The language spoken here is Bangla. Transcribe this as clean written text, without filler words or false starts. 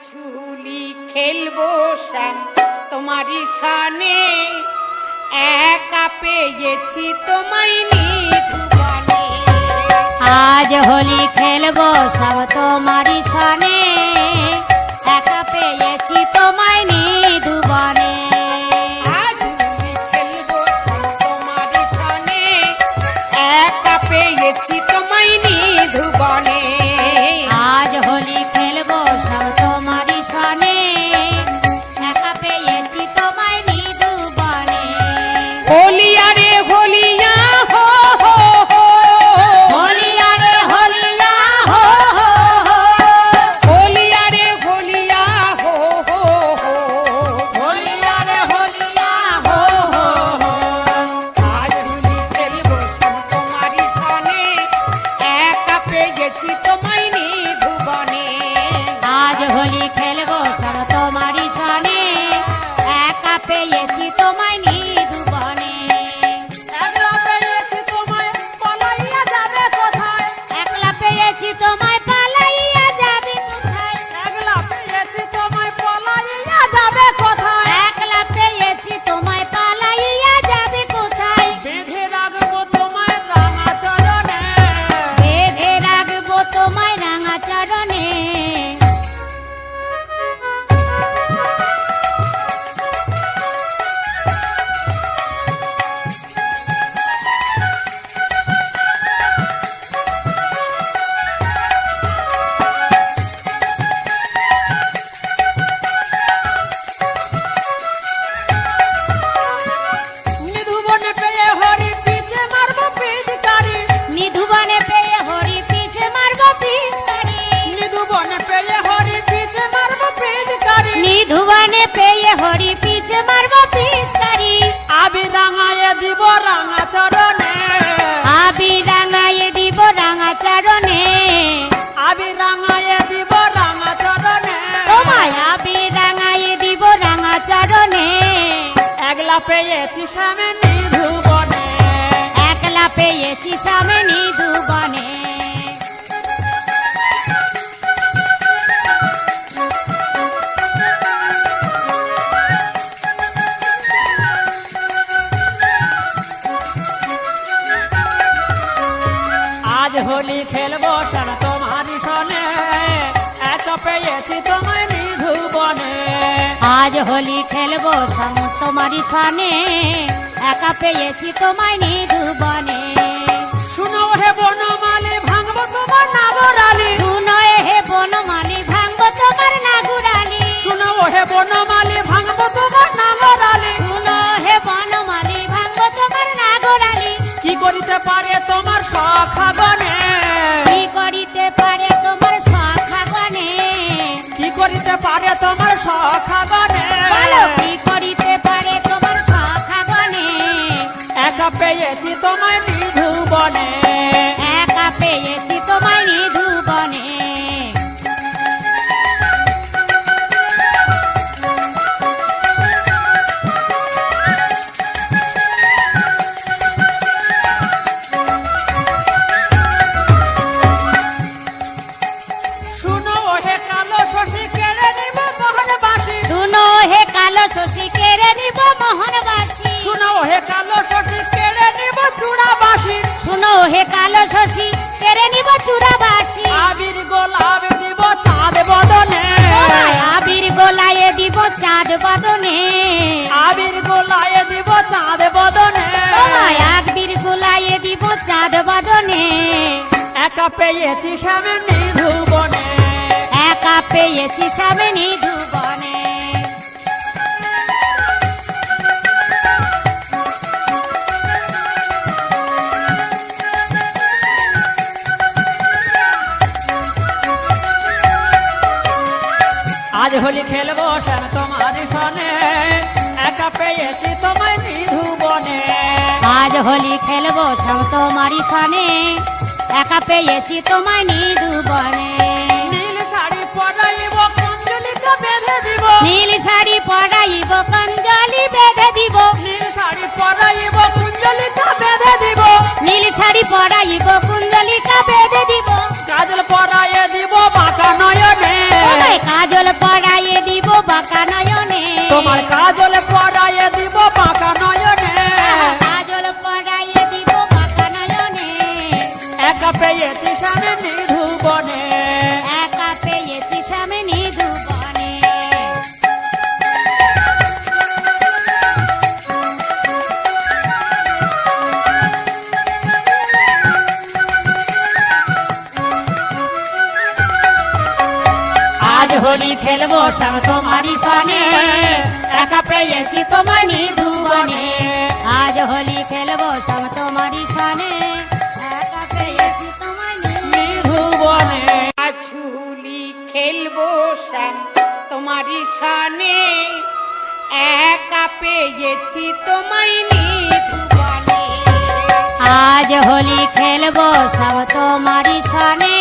ছুলি খেলবো শ্যাম তোমারই সানে, একা পেয়েছি তোমায় নিধুবনে। আজ হোলি খেলবো সব তোমারই সনে, একা পেয়েছি তোমায় নিধুবনে। আজ হোলি খেলবো শ্যাম তোমারই সানে, একা পেয়েছি তোমায় নিধুবনে। আজ হোলি খেলবো সব তোমারই সনে, একা পেয়েছি তোমায় নিধুবনে। হোলিয়া রে হোলিয়া হো হো হো, হোলিয়া রে হোলিয়া হো হো হো, হোলিয়া রে হোলিয়া হো হো হো, হোলিয়া রে হোলিয়া হো হো হো। আজ হোলি খেলবো শ্যাম তোমারই সানে, একা পেয়েছি তোমায় নিধুবনে। আজ হোলি খেলবো সব তোমারই সনে, একা পেয়েছি তোমায় নিধুবনে। একলা পেয়েছি তোমায় পালাইয়া যাবে কোথায়, একলা পেয়েছি তোমায় পালাইয়া যাবে কোথায়, একলা পেয়েছি তোমায় পালাইয়া যাবে কোথায়, একলা পেয়েছি তোমায় পালাইয়া যাবে কোথায়। বেঁধে রাখবো তোমায় রাঙা চরণে, বেঁধে রাখবো তোমায় রাঙা চরণে। নিধুবনে পেয়ে হরি পিছে মারবো পিচকারি, নিধুবনে পেয়ে হরি পিছে মারবো পিচকারি, নিধুবনে পেয়ে হরি পিছে মারবো পিচকারি, নিধুবনে পেয়ে হরি পিছে মারবো পিচকারি। আবি রাঙায়ে দিব রাঙা চরণে, আবি রাঙায়ে দিব রাঙা চরণে, আবি রাঙায়ে দিব রাঙা চরণে, তোমায় আবি রাঙায়ে দিব রাঙা চরণে। একলা পেয়েছি সামনে নিধুবনে, একলা পেয়েছি সামনে নিধুবনে। আজ হোলি খেলবো শ্যাম তোমারই সনে, একা পেয়েছি তোমায় নিধুবনে। আজ হোলি খেলবো শ্যাম তোমারই সনে, একা পেয়েছি তোমায় নিধুবনে। শুনো হে বনমালী ভাঙবো তোমার নাগরালি, শুনো হে বনমালী ভাঙবো তোমার নাগরালি, শুনো হে বনমালী ভাঙবো তোমার নাগরালি, শুনো হে বনমালী ভাঙবো তোমার নাগরালি। কি করিতে পারে তোমার সখাগনে, কি করিতে পারে তোমার সখাগনে, কি করিতে পারে তোমার সখাগনে, বলো কি করিতে পারে তোমার সখাগনে। একা পেয়েছি তোমায় নিধুবনে, একা পেয়েছি তোমায় নিধুবনে। শুনো হে কালো শশী কেড়ে নিব মোহনবাসী, শুনো হে কালো শশী কেড়ে নিব মোহনবাসী, শুনো হে কালো শশী কেড়ে নিব চূড়াবাসী, শুনো হে কালো শশী কেড়ে নিব চূড়াবাসী। আবির গোলাপ দিব চাঁদ বদনে, আবির গোলায়ে দিব চাঁদ বদনে, আবির গোলায়ে দিব চাঁদ বদনে, আবির গোলায়ে দিব চাঁদ বদনে। একা পেয়েছি সামনে নিধুবনে, একা পেয়েছি সামনে নিধুবনে। আজ হোলি খেলবো শ্যাম তোমারই সনে, একা পেয়েছি তোমায় নিধুবনে। আজ হোলি খেলবো শ্যাম তোমারই সনে, একা পেয়েছি তোমায় নিধুবনে। নীল শাড়ি পরাইব কঞ্জলিকা বেঁধে দিব, নীল শাড়ি পরাইব কঞ্জলি বেঁধে দিব, নীল শাড়ি পরাইব কুঞ্জলিকা বেঁধে দিব, নীল শাড়ি পরাইব কুঞ্জলিকা বেঁধে দিব। কাজল পরাইয়ে দিব বাঁকা নয়নে, কাজল পরাইব হোলি খেলবো শ্যাম তোমারই সনে, একা পেয়েছি তোমায় নিধুবনে। আজ হোলি খেলবো শ্যাম তোমারই সনে, একা পেয়েছি তোমায় নিধুবনে। আজ হোলি খেলবো শ্যাম তোমারই সনে, একা পেয়েছি তোমায় নিধুবনে। আজ হোলি খেলবো শ্যাম তোমারই সনে,